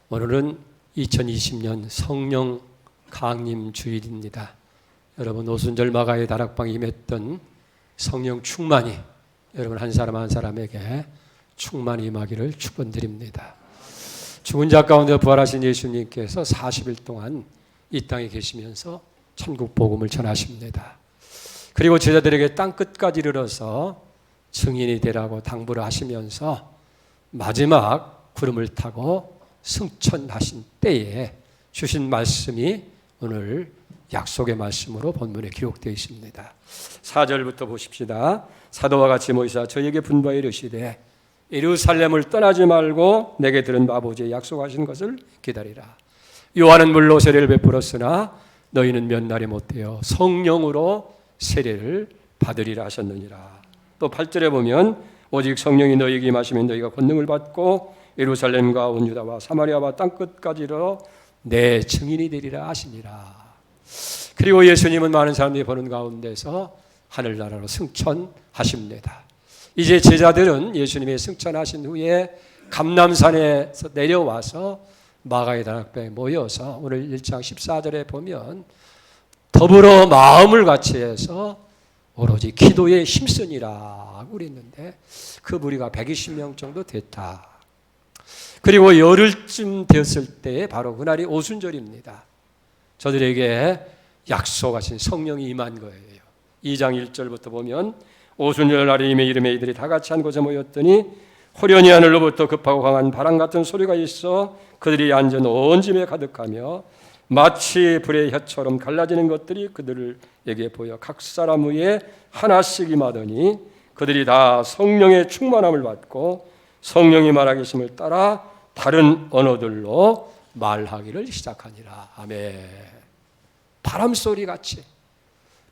오늘은 2020년 성령 강림 주일입니다. 여러분 오순절 마가의 다락방에 임했던 성령 충만이 여러분 한 사람 한 사람에게 충만히 임하기를 축원드립니다. 죽은 자 가운데 부활하신 예수님께서 40일 동안 이 땅에 계시면서 천국 복음을 전하십니다. 그리고 제자들에게 땅 끝까지 이르러서 증인이 되라고 당부를 하시면서 마지막 구름을 타고 승천하신 때에 주신 말씀이 오늘 약속의 말씀으로 본문에 기록되어 있습니다. 4절부터 보십시다. 사도와 같이 모이사 저에게 분부하여 이르시되 예루살렘을 떠나지 말고 내게 들은 아버지의 약속하신 것을 기다리라. 요한은 물로 세례를 베풀었으나 너희는 몇 날이 못되어 성령으로 세례를 받으리라 하셨느니라. 또 8절에 보면 오직 성령이 너희에게 임하시면 너희가 권능을 받고 예루살렘과 온 유다와 사마리아와 땅끝까지 이르러 내 증인이 되리라 하시니라. 그리고 예수님은 많은 사람들이 보는 가운데서 하늘나라로 승천하십니다. 이제 제자들은 예수님이 승천하신 후에 감람산에서 내려와서 마가의 다락방에 모여서 오늘 1장 14절에 보면 더불어 마음을 같이 해서 오로지 기도에 힘쓰니라 그랬는데 그 무리가 120명 정도 됐다. 그리고 열흘쯤 되었을 때 바로 그날이 오순절입니다. 저들에게 약속하신 성령이 임한 거예요. 2장 1절부터 보면 오순절 날에 이름에 이들이 다 같이 한 곳에 모였더니 호련히 하늘로부터 급하고 강한 바람 같은 소리가 있어 그들이 앉은 온 집에 가득하며 마치 불의 혀처럼 갈라지는 것들이 그들에게 보여 각 사람 위에 하나씩 임하더니 그들이 다 성령의 충만함을 받고 성령이 말하기심을 따라 다른 언어들로 말하기를 시작하니라. 아멘. 바람소리 같이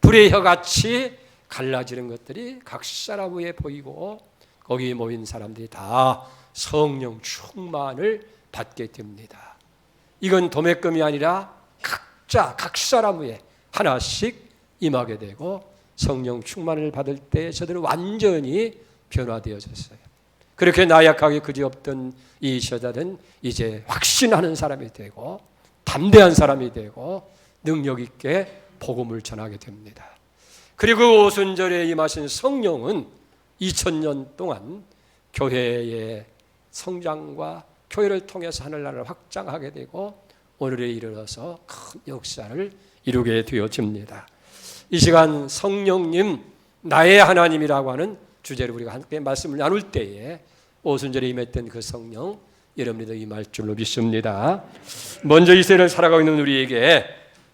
불의 혀같이 갈라지는 것들이 각 사람 위에 보이고 거기 모인 사람들이 다 성령 충만을 받게 됩니다. 이건 도매금이 아니라 각자 각 사람 위에 하나씩 임하게 되고 성령 충만을 받을 때 저들은 완전히 변화되어졌어요. 그렇게 나약하게 그지없던 이 제자들은 이제 확신하는 사람이 되고 담대한 사람이 되고 능력 있게 복음을 전하게 됩니다. 그리고 오순절에 임하신 성령은 2000년 동안 교회의 성장과 교회를 통해서 하늘나라를 확장하게 되고 오늘에 이르러서 큰 역사를 이루게 되어집니다. 이 시간 성령님 나의 하나님이라고 하는 주제로 우리가 함께 말씀을 나눌 때에 오순절에 임했던 그 성령 여러분들도 임할 줄로 믿습니다. 먼저 이 세를 살아가고 있는 우리에게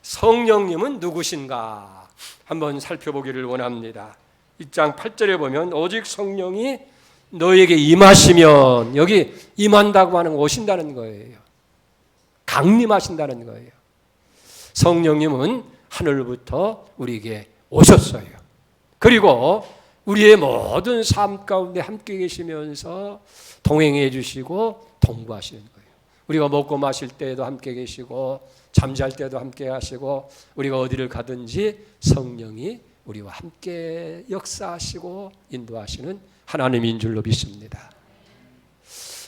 성령님은 누구신가 한번 살펴보기를 원합니다. 1장 8절에 보면 오직 성령이 너에게 임하시면, 여기 임한다고 하는 오신다는 거예요. 강림하신다는 거예요. 성령님은 하늘부터 우리에게 오셨어요. 그리고 우리의 모든 삶 가운데 함께 계시면서 동행해 주시고 동부하시는 거예요. 우리가 먹고 마실 때에도 함께 계시고 잠잘 때도 함께 하시고 우리가 어디를 가든지 성령이 우리와 함께 역사하시고 인도하시는 하나님인 줄로 믿습니다.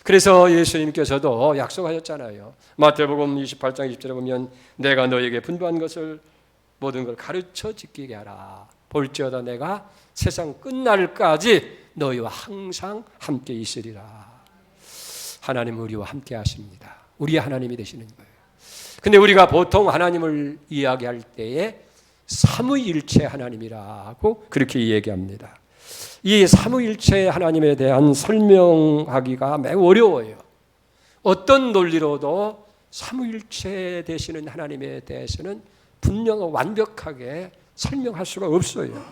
그래서 예수님께서도 약속하셨잖아요. 마태복음 28장 20절에 보면 내가 너에게 분부한 것을 모든 걸 가르쳐 지키게 하라. 볼지어다 내가 세상 끝날까지 너희와 항상 함께 있으리라. 하나님은 우리와 함께 하십니다. 우리의 하나님이 되시는 거예요. 근데 우리가 보통 하나님을 이야기할 때에 삼위일체 하나님이라고 그렇게 얘기합니다. 이 삼위일체 하나님에 대한 설명하기가 매우 어려워요. 어떤 논리로도 삼위일체 되시는 하나님에 대해서는 분명하고 완벽하게 설명할 수가 없어요.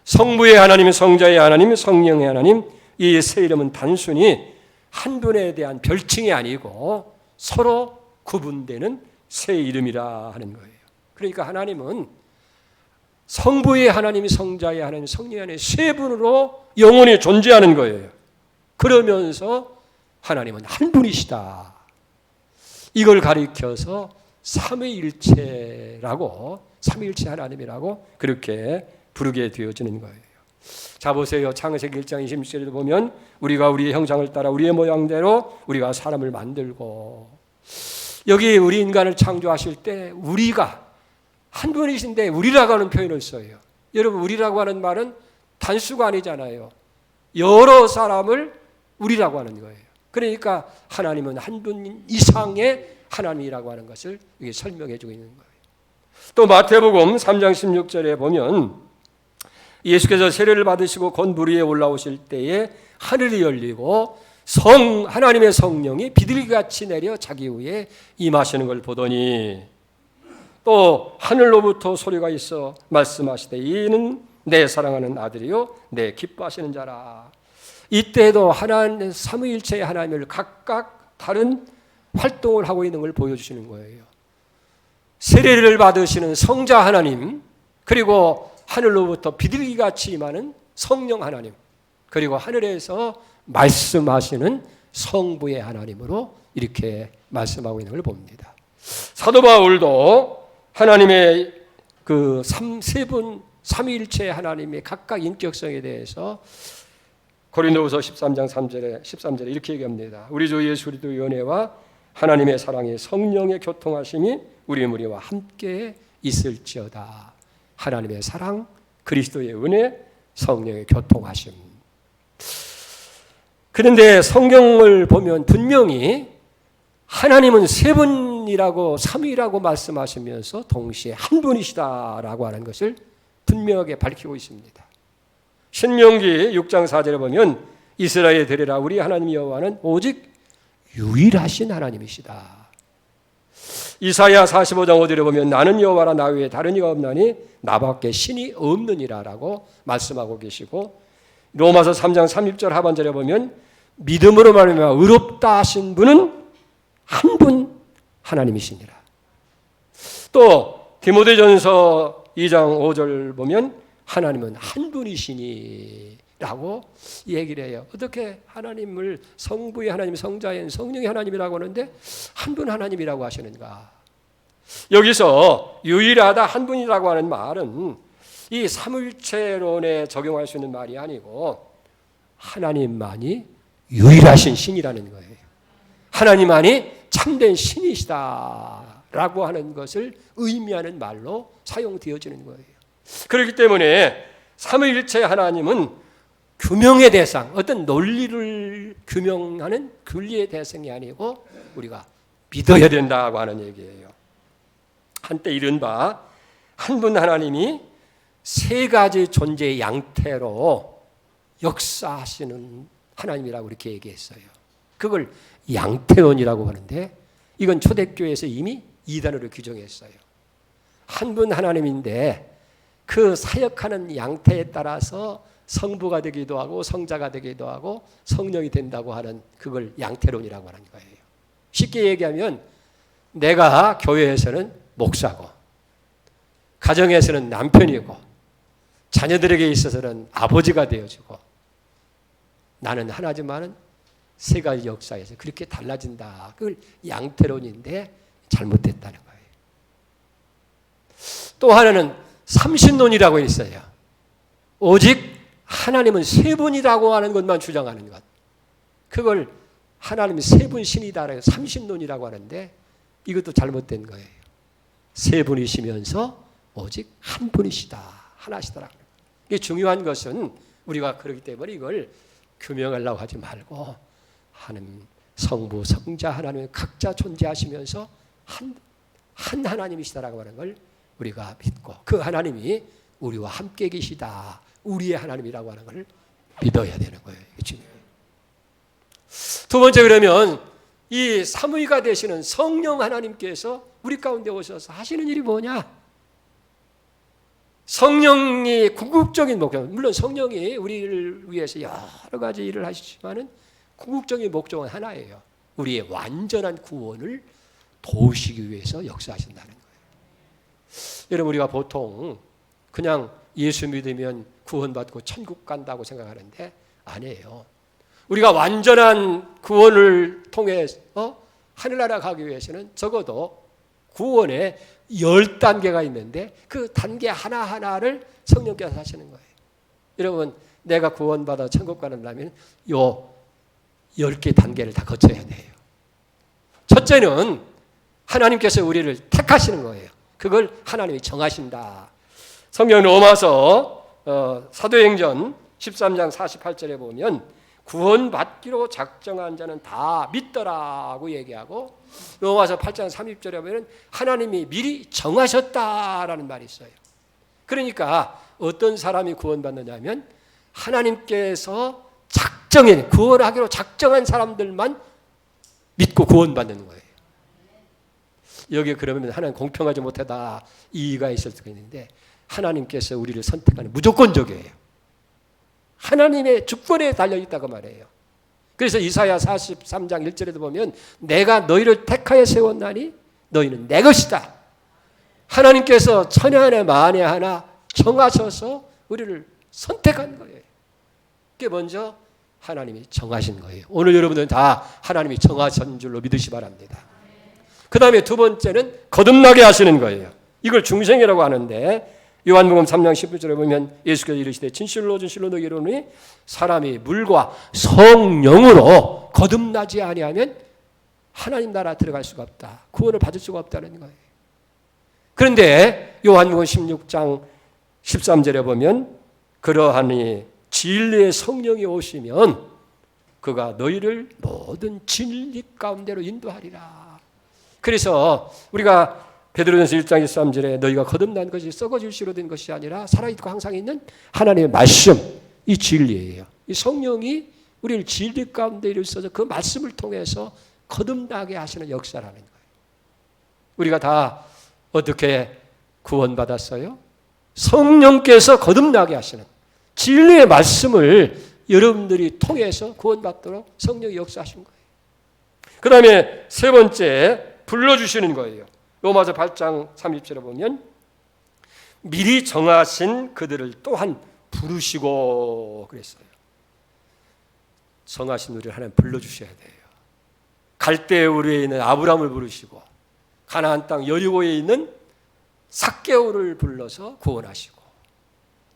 성부의 하나님, 성자의 하나님, 성령의 하나님, 이 세 이름은 단순히 한 분에 대한 별칭이 아니고 서로 구분되는 세 이름이라 하는 거예요. 그러니까 하나님은 성부의 하나님, 성자의 하나님, 성령의 하나님 세 분으로 영원히 존재하는 거예요. 그러면서 하나님은 한 분이시다. 이걸 가리켜서 삼위일체라고, 삼위일체 하나님이라고 그렇게 부르게 되어지는 거예요. 자 보세요. 창세기 1장 26절에도 보면 우리가 우리의 형상을 따라 우리의 모양대로 우리가 사람을 만들고, 여기 우리 인간을 창조하실 때 우리가 한 분이신데 우리라고 하는 표현을 써요. 여러분, 우리라고 하는 말은 단수가 아니잖아요. 여러 사람을 우리라고 하는 거예요. 그러니까 하나님은 한 분 이상의 하나님이라고 하는 것을 여기 설명해 주고 있는 거예요. 또 마태복음 3장 16절에 보면 예수께서 세례를 받으시고 곧 물 위에 올라오실 때에 하늘이 열리고 하나님의 성령이 비둘기같이 내려 자기 위에 임하시는 걸 보더니, 또 하늘로부터 소리가 있어 말씀하시되 이는 내 사랑하는 아들이요 내 기뻐하시는 자라. 이때도 하나님 삼위일체의 하나님을 각각 다른 활동을 하고 있는 걸 보여주시는 거예요. 세례를 받으시는 성자 하나님, 그리고 하늘로부터 비둘기같이 임하는 성령 하나님, 그리고 하늘에서 말씀하시는 성부의 하나님으로 이렇게 말씀하고 있는 걸 봅니다. 사도 바울도 하나님의 그 세 분 삼위일체의 하나님의 각각 인격성에 대해서 고린도후서 13장 13절에 이렇게 얘기합니다. 우리 주 예수 그리스도의 은혜와 하나님의 사랑이 성령의 교통하심이 우리 무리와 함께 있을지어다. 하나님의 사랑, 그리스도의 은혜, 성령의 교통하심. 그런데 성경을 보면 분명히 하나님은 세 분이라고 삼위라고 말씀하시면서 동시에 한 분이시다라고 하는 것을 분명하게 밝히고 있습니다. 신명기 6장 4절에 보면 이스라엘에 들으라 우리 하나님 여호와는 오직 유일하신 하나님이시다. 이사야 45장 5절에 보면 나는 여호와라 나 외에 다른 이가 없나니 나밖에 신이 없느니라라고 말씀하고 계시고, 로마서 3장 30절 하반절에 보면 믿음으로 말하면 의롭다 하신 분은 한 분 하나님이시니라. 또 디모데전서 2장 5절 보면 하나님은 한 분이시니 라고 얘기를 해요. 어떻게 하나님을 성부의 하나님, 성자의 성령의 하나님이라고 하는데 한 분 하나님이라고 하시는가? 여기서 유일하다 한 분이라고 하는 말은 이 삼위일체론에 적용할 수 있는 말이 아니고 하나님만이 유일하신 신이라는 거예요. 하나님만이 참된 신이시다라고 하는 것을 의미하는 말로 사용되어지는 거예요. 그렇기 때문에 삼위일체 하나님은 규명의 대상, 어떤 논리를 규명하는 윤리의 대상이 아니고 우리가 믿어야 된다고 하는 얘기예요. 한때 이른바 한 분 하나님이 세 가지 존재의 양태로 역사하시는 하나님이라고 이렇게 얘기했어요. 그걸 양태론이라고 하는데 이건 초대교회에서 이미 이단으로 규정했어요. 한 분 하나님인데 그 사역하는 양태에 따라서 성부가 되기도 하고 성자가 되기도 하고 성령이 된다고 하는 그걸 양태론이라고 하는 거예요. 쉽게 얘기하면 내가 교회에서는 목사고 가정에서는 남편이고 자녀들에게 있어서는 아버지가 되어주고 나는 하나지만은 세 가지 역사에서 그렇게 달라진다. 그걸 양태론인데 잘못됐다는 거예요. 또 하나는 삼신론이라고 있어요. 오직 하나님은 세 분이라고 하는 것만 주장하는 것. 그걸 하나님이 세 분 신이다라고 삼신론이라고 하는데 이것도 잘못된 거예요. 세 분이시면서 오직 한 분이시다. 하나시더라고요. 이게 중요한 것은 우리가 그렇기 때문에 이걸 규명하려고 하지 말고 하나님 성부, 성자 하나님은 각자 존재하시면서 한 하나님이시다라고 하는 걸 우리가 믿고 그 하나님이 우리와 함께 계시다. 우리의 하나님이라고 하는 걸 믿어야 되는 거예요. 두 번째, 그러면 이 삼위가 되시는 성령 하나님께서 우리 가운데 오셔서 하시는 일이 뭐냐? 성령이 궁극적인 목적, 물론 성령이 우리를 위해서 여러 가지 일을 하시지만은 궁극적인 목적은 하나예요. 우리의 완전한 구원을 도우시기 위해서 역사하신다는 거예요. 여러분, 우리가 보통 그냥 예수 믿으면 구원받고 천국 간다고 생각하는데 아니에요. 우리가 완전한 구원을 통해 하늘나라 가기 위해서는 적어도 구원에 10단계가 있는데 그 단계 하나하나를 성령께서 하시는 거예요. 여러분, 내가 구원받아 천국 가려면 요 10개 단계를 다 거쳐야 돼요. 첫째는 하나님께서 우리를 택하시는 거예요. 그걸 하나님이 정하신다. 성경 로마서 사도행전 13장 48절에 보면 구원받기로 작정한 자는 다 믿더라고 얘기하고, 로마서 8장 30절에 보면 하나님이 미리 정하셨다라는 말이 있어요. 그러니까 어떤 사람이 구원받느냐 하면 하나님께서 구원하기로 작정한 사람들만 믿고 구원받는 거예요. 여기 그러면 하나님 공평하지 못하다 이의가 있을 수가 있는데, 하나님께서 우리를 선택하는 무조건적이에요. 하나님의 주권에 달려있다고 말해요. 그래서 이사야 43장 1절에도 보면 내가 너희를 택하여 세웠나니 너희는 내 것이다. 하나님께서 천에 하나 만에 하나 정하셔서 우리를 선택한 거예요. 그게 먼저 하나님이 정하신 거예요. 오늘 여러분들은 다 하나님이 정하신 줄로 믿으시 바랍니다. 그 다음에 두 번째는 거듭나게 하시는 거예요. 이걸 중생이라고 하는데, 요한복음 3장 11절에 보면 예수께서 이르시되 진실로 진실로 너희에게 이르노니 사람이 물과 성령으로 거듭나지 아니하면 하나님 나라 들어갈 수가 없다. 구원을 받을 수가 없다는 거예요. 그런데 요한복음 16장 13절에 보면 그러하니 진리의 성령이 오시면 그가 너희를 모든 진리 가운데로 인도하리라. 그래서 우리가 베드로전서 1장 13절에 너희가 거듭난 것이 썩어질 씨로 된 것이 아니라 살아있고 항상 있는 하나님의 말씀, 이 진리예요. 이 성령이 우리를 진리 가운데 있어서 그 말씀을 통해서 거듭나게 하시는 역사라는 거예요. 우리가 다 어떻게 구원받았어요? 성령께서 거듭나게 하시는 진리의 말씀을 여러분들이 통해서 구원받도록 성령이 역사하신 거예요. 그 다음에 세 번째, 불러주시는 거예요. 로마서 8장 30절에 보면 미리 정하신 그들을 또한 부르시고 그랬어요. 정하신 우리를 하나님 불러주셔야 돼요. 갈대우르에 있는 아브라함을 부르시고 가나안 땅 여리고에 있는 삭개오를 불러서 구원하시고,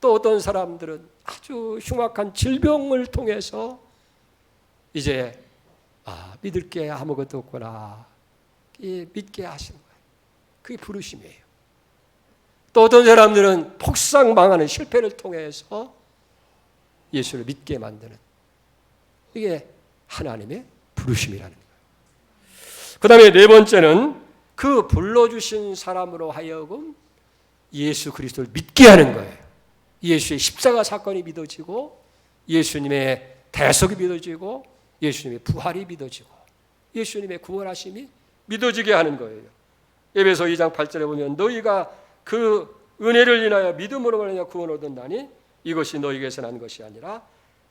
또 어떤 사람들은 아주 흉악한 질병을 통해서 이제 믿을 게 아무것도 없구나 믿게 하시는 거예요. 그게 부르심이에요. 또 어떤 사람들은 폭삭 망하는 실패를 통해서 예수를 믿게 만드는, 이게 하나님의 부르심이라는 거예요. 그 다음에 네 번째는 그 불러주신 사람으로 하여금 예수 그리스도를 믿게 하는 거예요. 예수의 십자가 사건이 믿어지고, 예수님의 대속이 믿어지고, 예수님의 부활이 믿어지고, 예수님의 구원하심이 믿어지게 하는 거예요. 에베소 2장 8절에 보면 너희가 그 은혜를 인하여 믿음으로 말하여 구원을 얻었나니 이것이 너희에게서 난 것이 아니라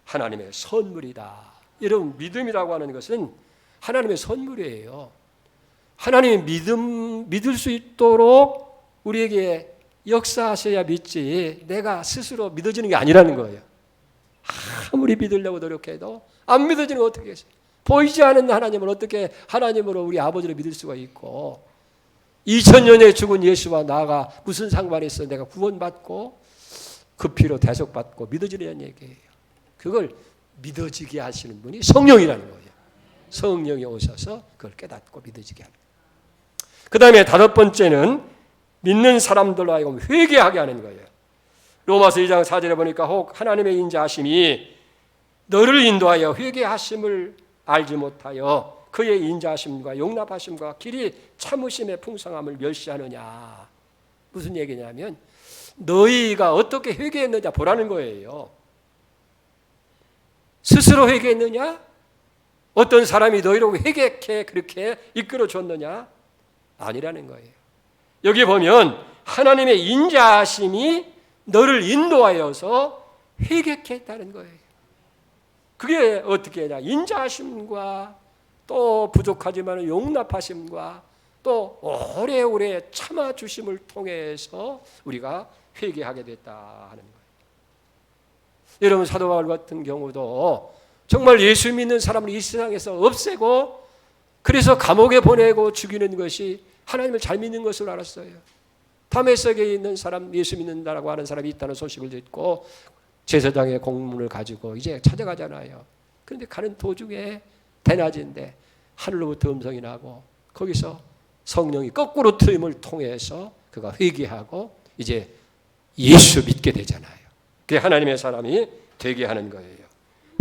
하나님의 선물이다. 여러분, 믿음이라고 하는 것은 하나님의 선물이에요. 하나님이 믿을 수 있도록 우리에게 역사하셔야 믿지, 내가 스스로 믿어지는 게 아니라는 거예요. 아무리 믿으려고 노력해도 안 믿어지는 거 어떻게 했어요? 보이지 않는 하나님을 어떻게 하나님으로 우리 아버지를 믿을 수가 있고, 2000년에 죽은 예수와 나가 무슨 상관이 있어? 내가 구원받고 그 피로 대속받고 믿어지는 얘기예요. 그걸 믿어지게 하시는 분이 성령이라는 거예요. 성령이 오셔서 그걸 깨닫고 믿어지게 하는 거예요. 그 다음에 다섯 번째는 믿는 사람들로 하여금 회개하게 하는 거예요. 로마서 2장 4절에 보니까 혹 하나님의 인자하심이 너를 인도하여 회개하심을 알지 못하여 그의 인자하심과 용납하심과 길이 참으심의 풍성함을 멸시하느냐. 무슨 얘기냐면 너희가 어떻게 회개했느냐 보라는 거예요. 스스로 회개했느냐? 어떤 사람이 너희를 회개케 그렇게 이끌어줬느냐? 아니라는 거예요. 여기 보면 하나님의 인자하심이 너를 인도하여서 회개케 했다는 거예요. 그게 어떻게 하냐? 인자하심과 또 부족하지만 용납하심과 또 오래오래 참아주심을 통해서 우리가 회개하게 됐다 하는 거예요. 여러분, 사도 바울 같은 경우도 정말 예수 믿는 사람을 이 세상에서 없애고 그래서 감옥에 보내고 죽이는 것이 하나님을 잘 믿는 것으로 알았어요. 다메섹에 있는 사람, 예수 믿는다라고 하는 사람이 있다는 소식을 듣고 제사장의 공문을 가지고 이제 찾아가잖아요. 그런데 가는 도중에 대낮인데 하늘로부터 음성이 나고 거기서 성령이 거꾸로 트임을 통해서 그가 회개하고 이제 예수 믿게 되잖아요. 그게 하나님의 사람이 되게 하는 거예요.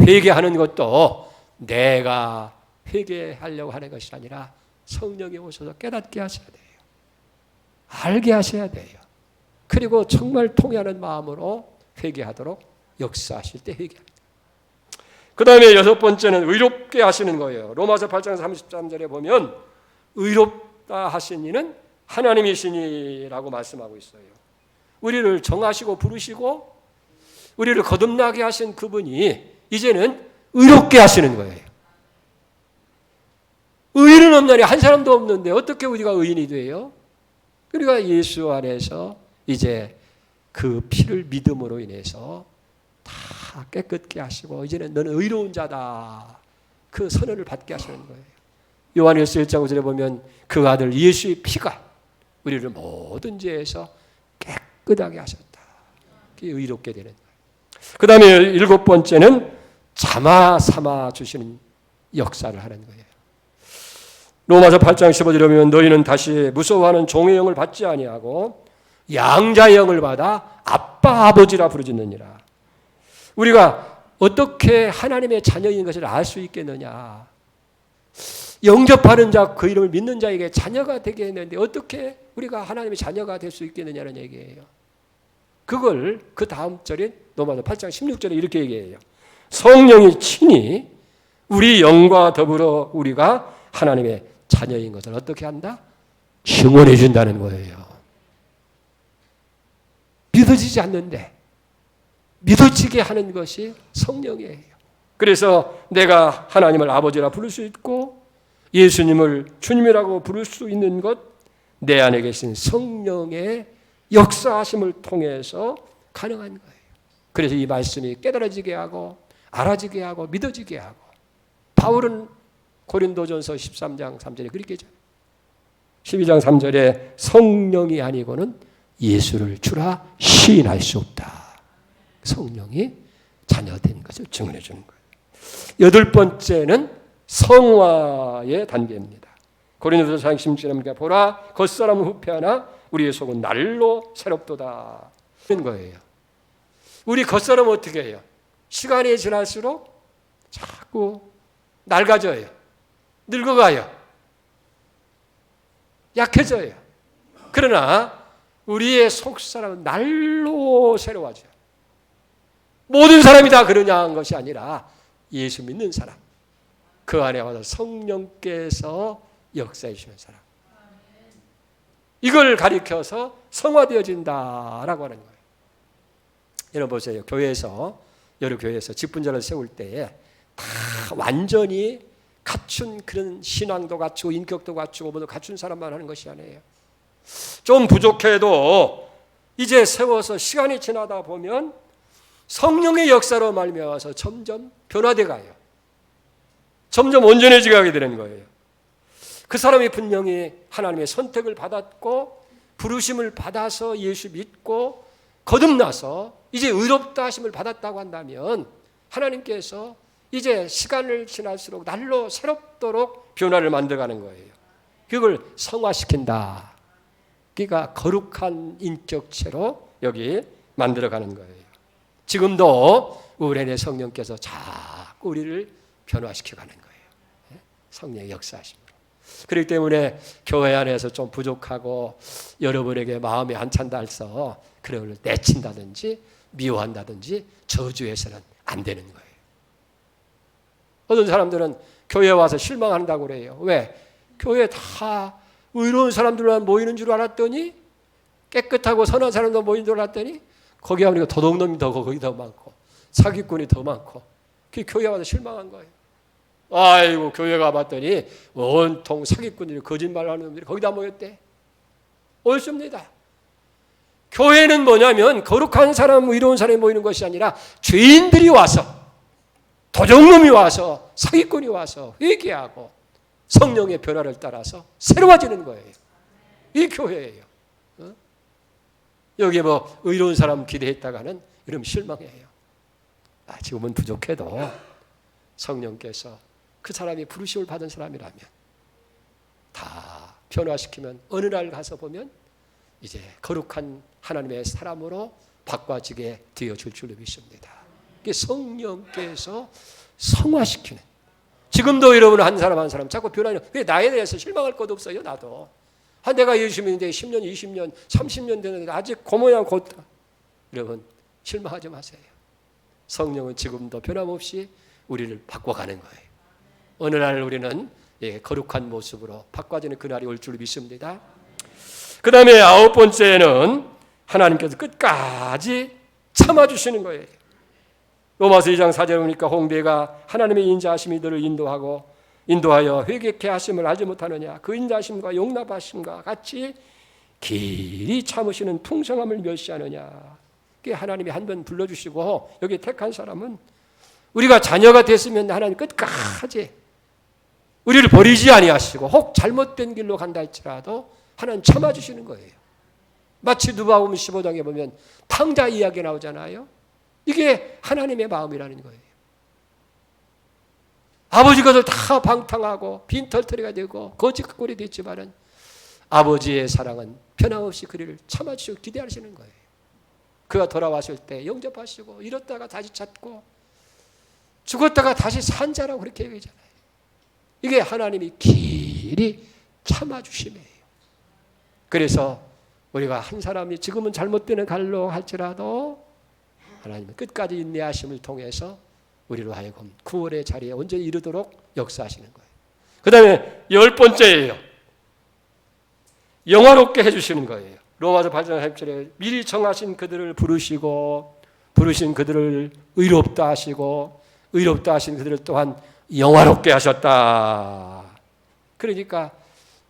회개하는 것도 내가 회개하려고 하는 것이 아니라 성령이 오셔서 깨닫게 하셔야 돼요. 알게 하셔야 돼요. 그리고 정말 통회하는 마음으로 회개하도록 역사하실 때 회개합니다. 그 다음에 여섯 번째는 의롭게 하시는 거예요. 로마서 8장 33절에 보면 의롭다 하신 이는 하나님이시니라고 말씀하고 있어요. 우리를 정하시고 부르시고 우리를 거듭나게 하신 그분이 이제는 의롭게 하시는 거예요. 의인은 없나니 한 사람도 없는데 어떻게 우리가 의인이 돼요? 우리가 예수 안에서 이제 그 피를 믿음으로 인해서 다 깨끗게 하시고 이제는 너는 의로운 자다. 그 선언을 받게 하시는 거예요. 요한일서 1장 5절에 보면 그 아들 예수의 피가 우리를 모든 죄에서 깨끗하게 하셨다. 그게 의롭게 되는 거예요. 그 다음에 일곱 번째는 잠아 삼아 주시는 역사를 하는 거예요. 로마서 8장 15절에 보면 너희는 다시 무서워하는 종의 영을 받지 아니하고 양자의 영을 받아 아빠 아버지라 부르짖느니라. 우리가 어떻게 하나님의 자녀인 것을 알 수 있겠느냐. 영접하는 자, 그 이름을 믿는 자에게 자녀가 되게 했는데 어떻게 우리가 하나님의 자녀가 될 수 있겠느냐는 얘기예요. 그걸 그 다음 절인 로마서 8장 16절에 이렇게 얘기해요. 성령이 친히 우리 영과 더불어 우리가 하나님의 자녀인 것을 어떻게 한다? 증언해 준다는 거예요. 믿어지지 않는데 믿어지게 하는 것이 성령이에요. 그래서 내가 하나님을 아버지라 부를 수 있고 예수님을 주님이라고 부를 수 있는 것, 내 안에 계신 성령의 역사하심을 통해서 가능한 거예요. 그래서 이 말씀이 깨달아지게 하고 알아지게 하고 믿어지게 하고, 바울은 고린도전서 13장 3절에 그렇게 했잖아요. 12장 3절에 성령이 아니고는 예수를 주라 시인할 수 없다. 성령이 자녀된 것을 증언해 주는 거예요. 여덟 번째는 성화의 단계입니다. 고린도전서 16절에 보니까 보라 겉사람은 후패하나 우리의 속은 날로 새롭도다. 그런 거예요. 우리 겉사람은 어떻게 해요? 시간이 지날수록 자꾸 낡아져요. 늙어가요. 약해져요. 그러나 우리의 속사람은 날로 새로워져요. 모든 사람이 다 그러냐 한 것이 아니라 예수 믿는 사람, 그 안에 와서 성령께서 역사해 주시는 사람, 이걸 가리켜서 성화되어진다라고 하는 거예요. 여러분 보세요. 교회에서, 여러 교회에서 직분자를 세울 때에 다 완전히 갖춘 그런 신앙도 갖추고 인격도 갖추고 모두 갖춘 사람만 하는 것이 아니에요. 좀 부족해도 이제 세워서 시간이 지나다 보면 성령의 역사로 말미암아서 점점 변화돼 가요. 점점 온전해져 가게 되는 거예요. 그 사람이 분명히 하나님의 선택을 받았고 부르심을 받아서 예수 믿고 거듭나서 이제 의롭다 하심을 받았다고 한다면 하나님께서 이제 시간을 지날수록 날로 새롭도록 변화를 만들어가는 거예요. 그걸 성화시킨다. 그러니까 거룩한 인격체로 여기 만들어가는 거예요. 지금도 우리 안에 성령께서 자꾸 우리를 변화시켜가는 거예요. 성령의 역사하심으로. 그렇기 때문에 교회 안에서 좀 부족하고 여러분에게 마음이 안 찬다 해서 그걸 내친다든지 미워한다든지 저주해서는 안 되는 거예요. 어떤 사람들은 교회 와서 실망한다고 그래요. 왜? 교회 다 의로운 사람들만 모이는 줄 알았더니, 깨끗하고 선한 사람도 모이는 줄 알았더니 거기 가니까 도둑놈이 거기 더 많고 사기꾼이 더 많고, 그 교회 와서 실망한 거예요. 아이고 교회 가봤더니 온통 사기꾼들이 거짓말하는 놈들이 거기다 모였대. 옳습니다. 교회는 뭐냐면 거룩한 사람, 의로운 사람이 모이는 것이 아니라 죄인들이 와서, 도둑놈이 와서, 사기꾼이 와서 회개하고 성령의 변화를 따라서 새로워지는 거예요. 이 교회예요. 여기에 뭐 의로운 사람 기대했다가는 이러면 실망해요. 지금은 부족해도 성령께서 그 사람이 부르심을 받은 사람이라면 다 변화시키면 어느 날 가서 보면 이제 거룩한 하나님의 사람으로 바꿔지게 되어줄 줄로 믿습니다. 이게 성령께서 성화시키는. 지금도 여러분 한 사람 한 사람 자꾸 변하는. 나에 대해서 실망할 것도 없어요. 나도. 내가 예수 믿는데 10년, 20년, 30년 되는데 아직 그 모양 곧다. 여러분 실망하지 마세요. 성령은 지금도 변함없이 우리를 바꿔가는 거예요. 어느 날 우리는 거룩한 모습으로 바꿔지는 그날이 올 줄 믿습니다. 그 다음에 9번째는 하나님께서 끝까지 참아주시는 거예요. 로마서 2장 4절에 보니까 홍대가 하나님의 인자하심이 너를 인도하여 회개케 하심을 알지 못하느냐. 그 인자하심과 용납하심과 같이 길이 참으시는 풍성함을 멸시하느냐. 하나님이 한 번 불러주시고 여기 택한 사람은 우리가 자녀가 됐으면 하나님 끝까지 우리를 버리지 아니하시고 혹 잘못된 길로 간다 할지라도 하나님 참아주시는 거예요. 마치 누가복음 15장에 보면 탕자 이야기 나오잖아요. 이게 하나님의 마음이라는 거예요. 아버지 것을 다 방탕하고 빈털터리가 되고 거짓골이 됐지만은 아버지의 사랑은 변함없이 그를 참아주시고 기대하시는 거예요. 그가 돌아왔을 때 영접하시고 잃었다가 다시 찾고 죽었다가 다시 산 자라고 그렇게 얘기하잖아요. 이게 하나님이 길이 참아주심이에요. 그래서 우리가 한 사람이 지금은 잘못되는 갈로 할지라도 하나님은 끝까지 인내하심을 통해서 우리로 하여금 구원의 자리에 언제 이르도록 역사하시는 거예요. 그 다음에 10번째예요. 영화롭게 해주시는 거예요. 로마서 8장 10절에 미리 정하신 그들을 부르신 그들을 의롭다 하시고 의롭다 하신 그들을 또한 영화롭게 하셨다. 그러니까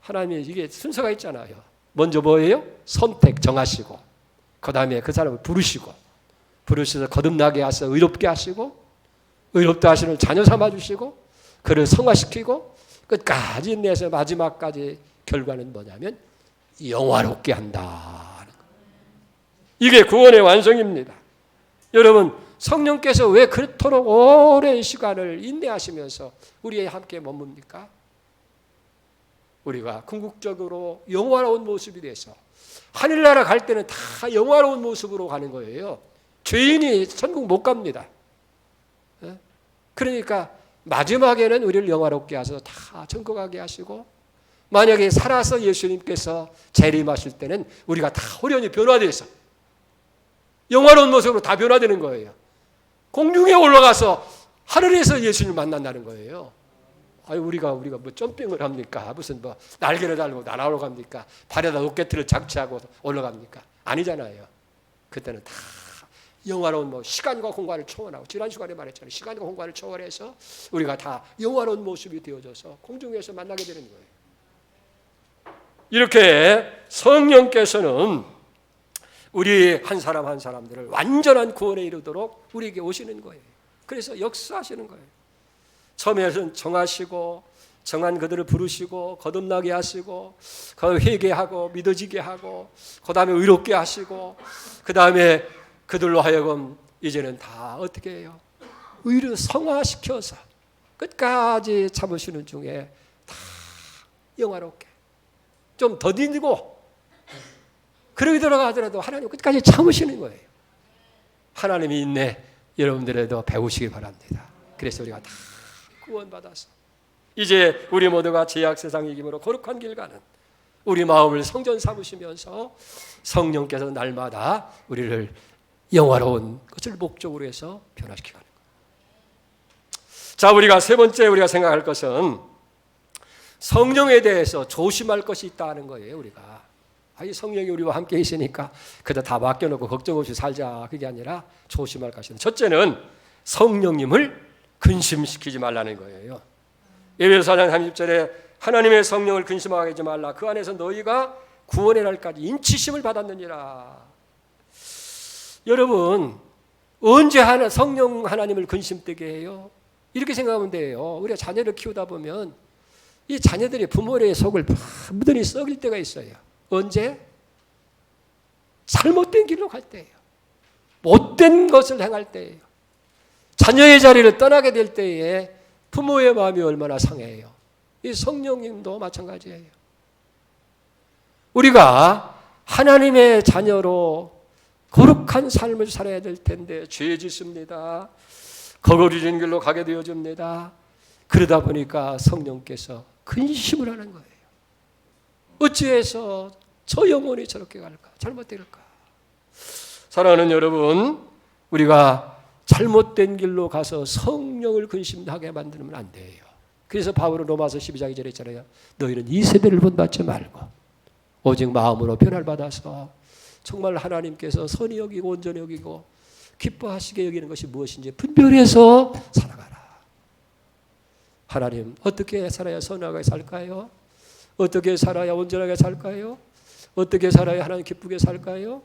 하나님이 이게 순서가 있잖아요. 먼저 뭐예요? 선택 정하시고 그 다음에 그 사람을 부르셔서 거듭나게 하셔서 의롭게 하시고 의롭다 하시는 자녀 삼아주시고 그를 성화시키고 끝까지 인내해서 마지막까지 결과는 뭐냐면 영화롭게 한다. 이게 구원의 완성입니다. 여러분 성령께서 왜 그토록 오랜 시간을 인내하시면서 우리에 함께 머뭅니까? 우리가 궁극적으로 영화로운 모습이 돼서 하늘나라 갈 때는 다 영화로운 모습으로 가는 거예요. 죄인이 천국 못 갑니다. 그러니까 마지막에는 우리를 영화롭게 하셔서 다 천국 가게 하시고 만약에 살아서 예수님께서 재림하실 때는 우리가 다 호련히 변화돼서 영화로운 모습으로 다 변화되는 거예요. 공중에 올라가서 하늘에서 예수님을 만난다는 거예요. 우리가 뭐 점핑을 합니까? 무슨 뭐 날개를 달고 날아오러 갑니까? 발에다 로켓을 장치하고 올라갑니까? 아니잖아요. 그때는 다 영화로운 시간과 공간을 초월하고 지난 시간에 말했잖아요. 시간과 공간을 초월해서 우리가 다 영화로운 모습이 되어져서 공중에서 만나게 되는 거예요. 이렇게 성령께서는 우리 한 사람 한 사람들을 완전한 구원에 이르도록 우리에게 오시는 거예요. 그래서 역사하시는 거예요. 처음에는 정하시고 정한 그들을 부르시고 거듭나게 하시고 그 회개하고 믿어지게 하고 그 다음에 의롭게 하시고 그 다음에 그들로 하여금 이제는 다 어떻게 해요? 의를 성화시켜서 끝까지 참으시는 중에 다 영화롭게 좀 더디고 그러게 들어가더라도 하나님 끝까지 참으시는 거예요. 하나님이 있네. 여러분들에도 배우시기 바랍니다. 그래서 우리가 다 구원받아서 이제 우리 모두가 죄악 세상 이김으로 거룩한 길 가는 우리 마음을 성전 삼으시면서 성령께서 날마다 우리를 영화로운 것을 목적으로 해서 변화시키는 거예요. 자, 우리가 세 번째 우리가 생각할 것은 성령에 대해서 조심할 것이 있다는 거예요. 우리가 성령이 우리와 함께 있으니까 그저 다 맡겨놓고 걱정 없이 살자 그게 아니라 조심할 것은 첫째는 성령님을 근심시키지 말라는 거예요. 에베소 4장 30절에 하나님의 성령을 근심하게 하지 말라. 그 안에서 너희가 구원의 날까지 인치심을 받았느니라. 여러분 언제 성령 하나님을 근심되게 해요? 이렇게 생각하면 돼요. 우리가 자녀를 키우다 보면 이 자녀들이 부모의 속을 묻으니 썩일 때가 있어요. 언제? 잘못된 길로 갈 때예요. 못된 것을 행할 때예요. 자녀의 자리를 떠나게 될 때에 부모의 마음이 얼마나 상해요. 이 성령님도 마찬가지예요. 우리가 하나님의 자녀로 거룩한 삶을 살아야 될 텐데 죄 짓습니다. 거거리는 길로 가게 되어집니다. 그러다 보니까 성령께서 근심을 하는 거예요. 어찌해서 저 영혼이 저렇게 갈까? 잘못될까? 사랑하는 여러분, 우리가 잘못된 길로 가서 성령을 근심하게 만들면 안 돼요. 그래서 바울은 로마서 12장 2절에 했잖아요. 너희는 이 세대를 본받지 말고 오직 마음으로 변화를 받아서 정말 하나님께서 선히 여기고 온전히 여기고 기뻐하시게 여기는 것이 무엇인지 분별해서 살아가라. 하나님, 어떻게 살아야 선하게 살까요? 어떻게 살아야 온전하게 살까요? 어떻게 살아야 하나님 기쁘게 살까요?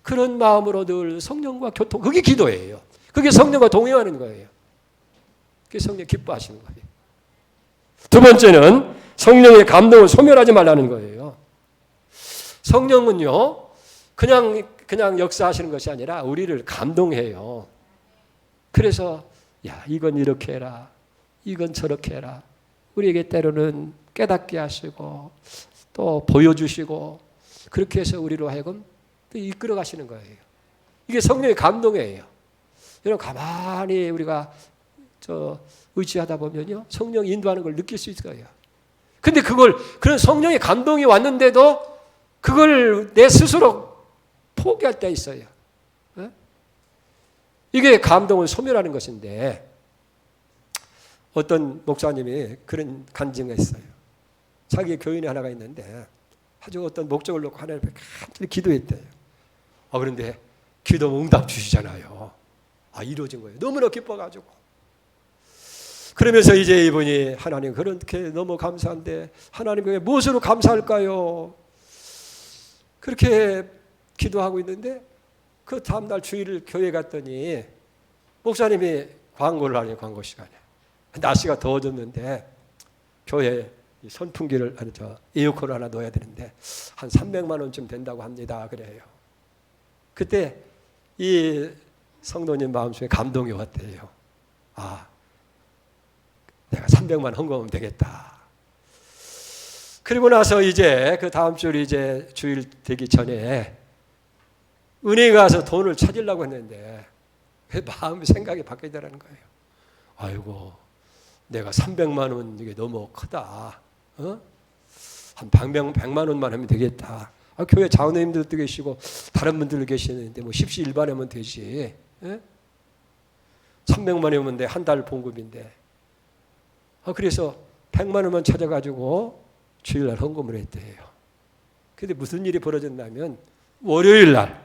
그런 마음으로 늘 성령과 교통, 그게 기도예요. 그게 성령과 동행하는 거예요. 그게 성령 기뻐하시는 거예요. 두 번째는 성령의 감동을 소멸하지 말라는 거예요. 성령은요, 그냥 역사하시는 것이 아니라 우리를 감동해요. 그래서 야, 이건 이렇게 해라. 이건 저렇게 해라. 우리에게 때로는 깨닫게 하시고 또 보여주시고 그렇게 해서 우리로 하여금 또 이끌어 가시는 거예요. 이게 성령의 감동이에요. 여러분 가만히 우리가 의지하다 보면요, 성령 인도하는 걸 느낄 수 있을 거예요. 근데 그런 성령의 감동이 왔는데도 그걸 내 스스로 포기할 때 있어요. 이게 감동을 소멸하는 것인데, 어떤 목사님이 그런 간증을 했어요. 자기 교인이 하나가 있는데 아주 어떤 목적을 놓고 하나님 앞에 간절히 기도했대요. 그런데 기도 응답 주시잖아요. 이루어진 거예요. 너무나 기뻐가지고. 그러면서 이제 이분이 하나님 그렇게 너무 감사한데 하나님께 무엇으로 감사할까요? 그렇게 기도하고 있는데 그 다음날 주일 교회 갔더니 목사님이 광고를 하네요. 광고 시간에. 날씨가 더워졌는데 교회에 선풍기를 에어컨을 하나 넣어야 되는데 한 300만 원쯤 된다고 합니다. 그래요. 그때 이 성도님 마음속에 감동이 왔대요. 내가 300만 원 헌금하면 되겠다. 그리고 나서 이제 그 다음 주 이제 주일 되기 전에 은행에 가서 돈을 찾으려고 했는데 마음이 생각이 바뀌더라는 거예요. 아이고, 내가 300만 원 이게 너무 크다. 한 100만 원만 하면 되겠다. 교회 장로님들도 계시고 다른 분들도 계시는데 뭐 십시일반하면 되지. 300만 원이면 돼. 한 달 봉급인데. 그래서 100만 원만 찾아가지고 주일날 헌금을 했대요. 근데 무슨 일이 벌어졌냐면 월요일 날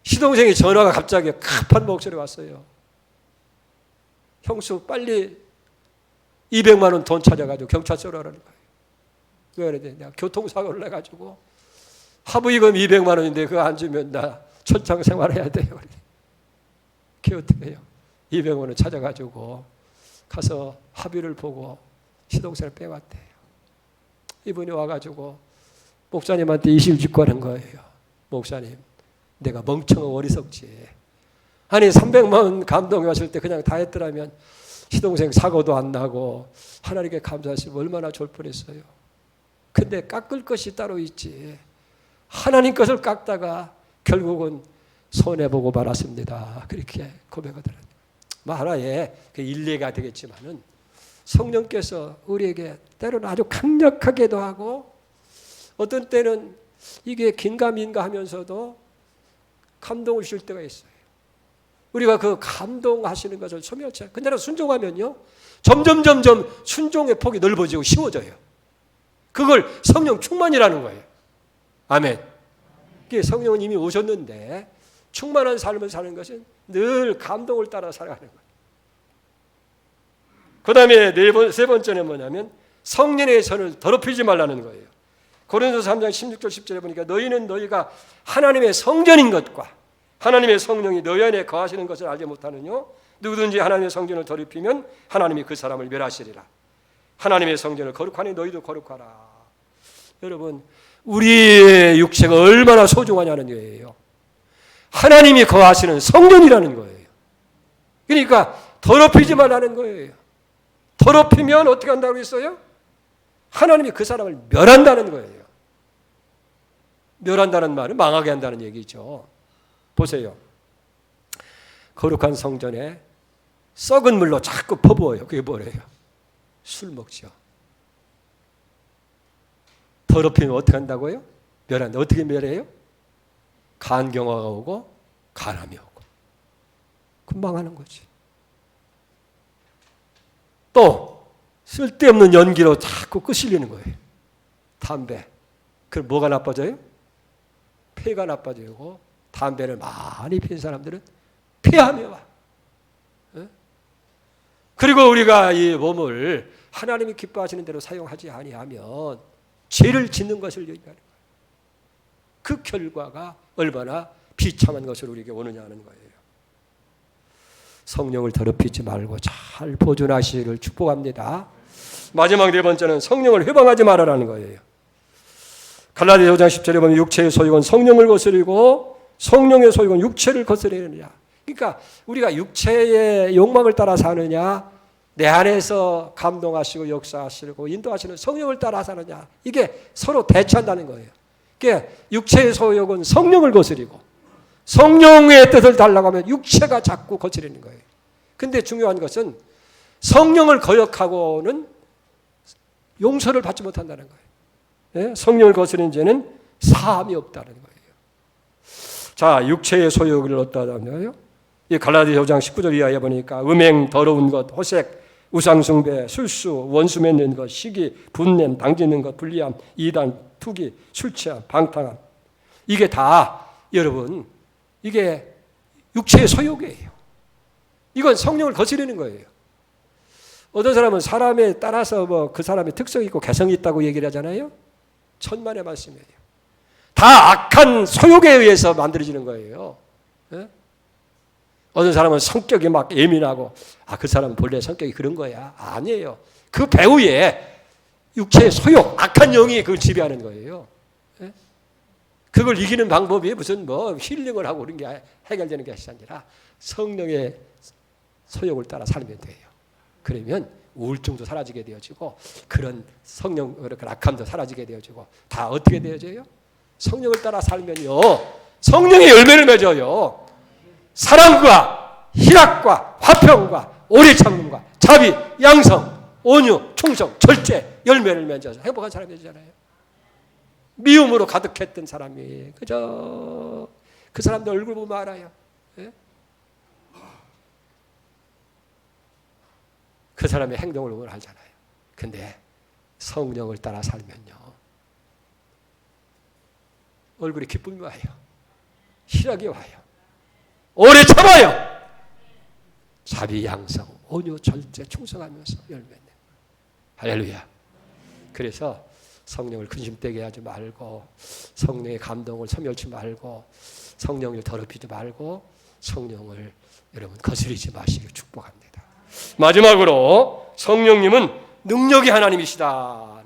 시동생의 전화가 갑자기 급한 목소리가 왔어요. 형수 빨리 200만 원 돈 찾아가지고 경찰서로 하라는 거예요. 왜 그래? 내가 교통사고를 해가지고 합의금 200만 원인데 그거 안 주면 나 천장 생활해야 돼요. 그게 어떻게 해요? 200만 원 찾아가지고 가서 합의를 보고 시동생을 빼왔대요. 이분이 와가지고 목사님한테 이실직고하는 거예요. 목사님, 내가 멍청하고 어리석지. 아니 300만 원 감동이 왔을 때 그냥 다 했더라면 시동생 사고도 안 나고 하나님께 감사하시면 얼마나 좋을 뻔했어요. 근데 깎을 것이 따로 있지. 하나님 것을 깎다가 결국은 손해보고 말았습니다. 그렇게 고백하더라고요. 하나의 일례가 되겠지만은 성령께서 우리에게 때로는 아주 강력하게도 하고 어떤 때는 이게 긴가민가 하면서도 감동을 주실 때가 있어요. 우리가 그 감동하시는 것을 소멸치 않아요. 근데 순종하면요, 점점 순종의 폭이 넓어지고 쉬워져요. 그걸 성령 충만이라는 거예요. 아멘. 이게 성령은 이미 오셨는데 충만한 삶을 사는 것은 늘 감동을 따라 살아가는 거예요. 그 다음에 세 번째는 뭐냐면 성령의 선을 더럽히지 말라는 거예요. 고린도서 3장 16절 10절에 보니까 너희는 너희가 하나님의 성전인 것과 하나님의 성령이 너희 안에 거하시는 것을 알지 못하느뇨? 누구든지 하나님의 성전을 더럽히면 하나님이 그 사람을 멸하시리라. 하나님의 성전을 거룩하니 너희도 거룩하라. 여러분, 우리의 육체가 얼마나 소중하냐는 거예요. 하나님이 거하시는 성전이라는 거예요. 그러니까 더럽히지 말라는 거예요. 더럽히면 어떻게 한다고 했어요? 하나님이 그 사람을 멸한다는 거예요. 멸한다는 말은 망하게 한다는 얘기죠. 보세요. 거룩한 성전에 썩은 물로 자꾸 퍼부어요. 그게 뭐래요? 술 먹죠. 더럽히면 어떻게 한다고요? 멸한다. 어떻게 멸해요? 간경화가 오고 간암이 오고. 금방 하는 거지. 또 쓸데없는 연기로 자꾸 끄실리는 거예요. 담배. 그럼 뭐가 나빠져요? 폐가 나빠지고 담배를 많이 피운 사람들은 폐암이 와. 그리고 우리가 이 몸을 하나님이 기뻐하시는 대로 사용하지 아니하면 죄를 짓는 것을 얘기하는 거예요. 그 결과가 얼마나 비참한 것으로 우리에게 오느냐 하는 거예요. 성령을 더럽히지 말고 잘 보존하시기를 축복합니다. 마지막 네 번째는 성령을 회방하지 말아라는 거예요. 갈라디아 5장 10절에 보면 육체의 소욕은 성령을 거스리고 성령의 소욕은 육체를 거스리느냐. 그러니까 우리가 육체의 욕망을 따라 사느냐, 내 안에서 감동하시고 역사하시고 인도하시는 성령을 따라 사느냐, 이게 서로 대치한다는 거예요. 그러니까 육체의 소욕은 성령을 거스리고 성령의 뜻을 달라고 하면 육체가 자꾸 거스리는 거예요. 근데 중요한 것은 성령을 거역하고는 용서를 받지 못한다는 거예요. 성령을 거스린 죄는 사함이 없다는 거예요. 자, 육체의 소욕을 어떠하냐요? 이 갈라디아 5장 19절 이하에 보니까 음행, 더러운 것, 호색, 우상숭배, 술수, 원수 맺는 것, 시기, 분냄, 당짓는 것, 불리함, 이단, 투기, 술취함, 방탕함. 이게 다 여러분 이게 육체의 소욕이에요. 이건 성령을 거스르는 거예요. 어떤 사람은 사람에 따라서 뭐 그 사람의 특성이 있고 개성이 있다고 얘기를 하잖아요. 천만의 말씀이에요. 다 악한 소욕에 의해서 만들어지는 거예요. 네? 어떤 사람은 성격이 막 예민하고 그 사람은 본래 성격이 그런 거야. 아니에요. 그 배후에 육체의 소욕, 악한 영이 그걸 지배하는 거예요. 네? 그걸 이기는 방법이 무슨 뭐 힐링을 하고 그런 게 해결되는 것이 아니라 성령의 소욕을 따라 살면 돼요. 그러면 우울증도 사라지게 되어지고 그런 성령 그런 악함도 사라지게 되어지고 다 어떻게 되어져요? 성령을 따라 살면요. 성령의 열매를 맺어요. 사랑과 희락과 화평과 오래 참음과 자비, 양성, 온유, 충성, 절제 열매를 맺어서 행복한 사람이 되잖아요. 미움으로 가득했던 사람이 그저 그 사람들 얼굴 보면 알아요. 예? 그 사람의 행동을 보면 알잖아요. 근데 성령을 따라 살면요. 얼굴에 기쁨이 와요. 희락이 와요. 오래 참아요. 자비, 양성, 온유, 절제, 충성하면서 열매는. 할렐루야. 그래서 성령을 근심되게 하지 말고 성령의 감동을 소멸치 말고 성령을 더럽히지 말고 성령을 여러분 거스르지 마시길 축복합니다. 마지막으로 성령님은 능력의 하나님이시다.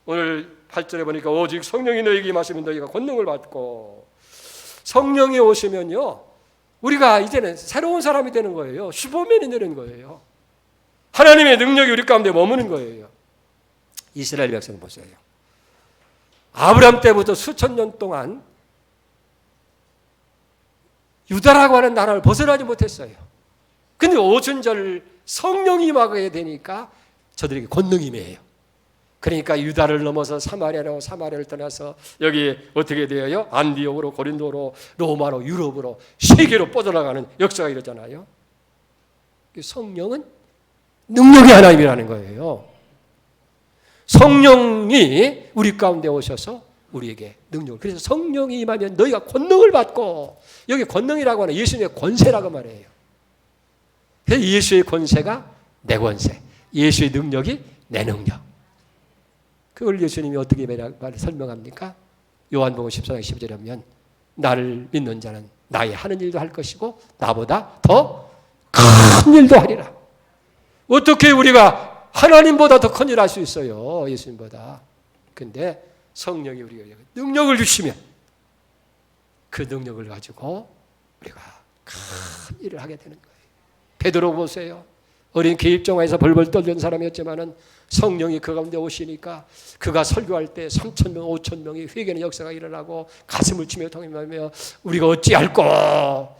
오늘 8절에 보니까 오직 성령이 너희에게 임하시면 너희가 권능을 받고 성령이 오시면요 우리가 이제는 새로운 사람이 되는 거예요. 슈퍼맨이 되는 거예요. 하나님의 능력이 우리 가운데 머무는 거예요. 이스라엘 백성 보세요. 아브라함 때부터 수천 년 동안 유다라고 하는 나라를 벗어나지 못했어요. 근데 오순절 성령이 임하게 되니까 저들에게 권능이 임해요. 그러니까 유다를 넘어서 사마리아로 사마리아를 떠나서 여기 어떻게 되어요? 안디옥으로 고린도로 로마로 유럽으로 세계로 뻗어나가는 역사가 이러잖아요. 성령은 능력의 하나님이라는 거예요. 성령이 우리 가운데 오셔서 우리에게 능력을. 그래서 성령이 임하면 너희가 권능을 받고 여기 권능이라고 하는 예수님의 권세라고 말해요. 그래서 예수의 권세가 내 권세, 예수의 능력이 내 능력. 그걸 예수님이 어떻게 설명합니까? 요한복음 14장 12절에 보면 나를 믿는 자는 나의 하는 일도 할 것이고 나보다 더 큰 일도 하리라. 어떻게 우리가 하나님보다 더 큰 일 할 수 있어요? 예수님보다. 근데 성령이 우리에게 능력을 주시면 그 능력을 가지고 우리가 큰 일을 하게 되는 거예요. 베드로 보세요. 어린 기입종에서 벌벌 떨던 사람이었지만은 성령이 그 가운데 오시니까 그가 설교할 때 3,000명, 5,000명이 회개의 역사가 일어나고 가슴을 치며 통임하며 우리가 어찌할꼬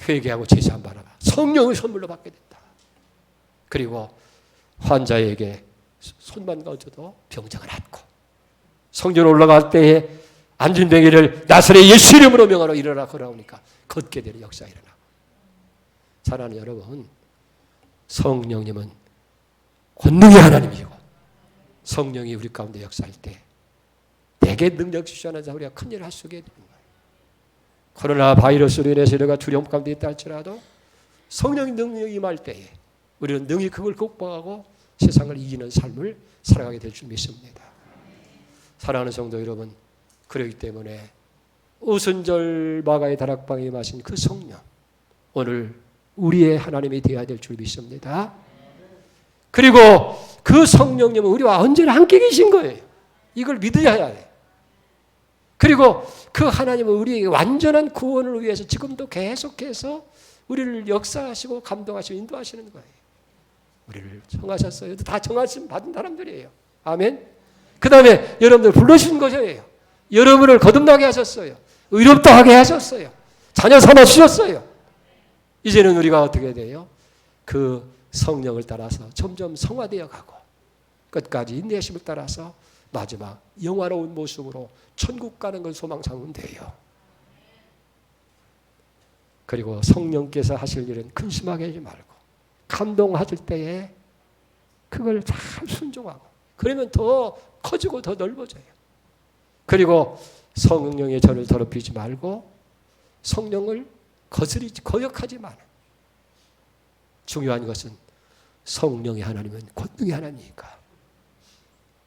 회개하고 제사한 바라봐 성령을 선물로 받게 된다. 그리고 환자에게 손만 거쳐도 병자가 낫고 성전 올라갈 때에 앉은 병이를 나사렛 예수 이름으로 명하러 일어나 걸어오니까 걷게 되는 역사가 일어나고. 사랑하는 여러분, 성령님은 권능의 하나님이고 성령이 우리 가운데 역사할 때 내게 능력 주시는 자 우리가 큰일을 할 수 있게 되는 거예요. 코로나 바이러스로 인해서 우리가 두려움 가운데 있다 할지라도 성령의 능력이 임할 때에 우리는 능히 그걸 극복하고 세상을 이기는 삶을 살아가게 될 줄 믿습니다. 사랑하는 성도 여러분, 그렇기 때문에 오순절 마가의 다락방에 마신 그 성령 오늘 우리의 하나님이 되어야 될 줄 믿습니다. 그리고 그 성령님은 우리와 언제나 함께 계신 거예요. 이걸 믿어야 해요. 그리고 그 하나님은 우리에게 완전한 구원을 위해서 지금도 계속해서 우리를 역사하시고 감동하시고 인도하시는 거예요. 우리를 청하셨어요. 다 청하심 받은 사람들이에요. 아멘. 그 다음에 여러분들 불러주신 것이에요. 여러분을 거듭나게 하셨어요. 의롭다 하게 하셨어요. 자녀 삼아 주셨어요. 이제는 우리가 어떻게 돼요? 그 성령을 따라서 점점 성화되어 가고 끝까지 인내심을 따라서 마지막 영화로운 모습으로 천국 가는 걸 소망 삼으면 돼요. 그리고 성령께서 하실 일은 근심하게 하지 말고 감동하실 때에 그걸 잘 순종하고 그러면 더 커지고 더 넓어져요. 그리고 성령의 저를 더럽히지 말고 성령을 거역하지 마라. 중요한 것은 성령의 하나님은 권능의 하나님이니까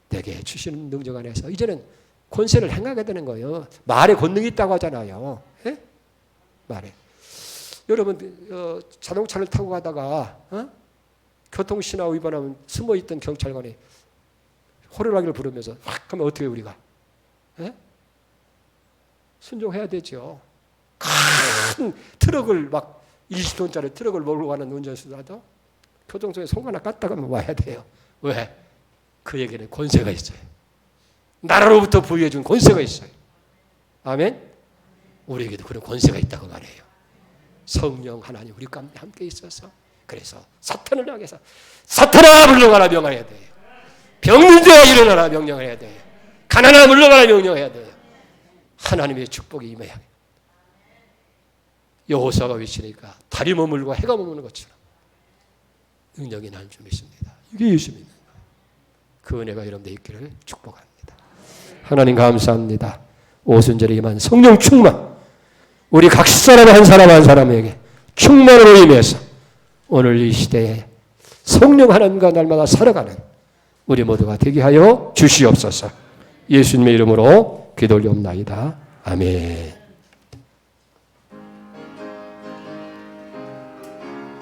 내게 주시는 능력 안에서 이제는 권세를 행하게 되는 거예요. 말에 권능이 있다고 하잖아요. 예? 말에. 여러분 자동차를 타고 가다가 교통신호 위반하면 숨어있던 경찰관이 호루라기를 부르면서 확 하면 어떻게 해요 우리가? 예? 순종해야 되죠. 큰 트럭을 막 20톤짜리 트럭을 몰고 가는 운전수라도 교통소에 손 하나 깠다가 와야 돼요. 왜? 그에게는 권세가 있어요. 나라로부터 부여해 준 권세가 있어요. 아멘? 우리에게도 그런 권세가 있다고 말해요. 성령 하나님 우리 가운데 함께 있어서 그래서 사탄을 향해서 사탄아 물러가라 명령해야 돼요. 병든 자가 일어나라 명령해야 돼요. 가난아 물러가라 명령해야 돼요. 하나님의 축복이 임해야 해요. 여호수아가 외치니까 달이 머물고 해가 머무는 것처럼 능력이 날 줄 믿습니다. 이게 예수 믿는 거예요. 그 은혜가 여러분들 있기를 축복합니다. 하나님 감사합니다. 오순절에 임한 성령 충만 우리 각 사람 한 사람 한 사람에게 충만으로 임해서 오늘 이 시대에 성령 하나님과 날마다 살아가는 우리 모두가 되게 하여 주시옵소서. 예수님의 이름으로 기도 올리옵나이다. 아멘.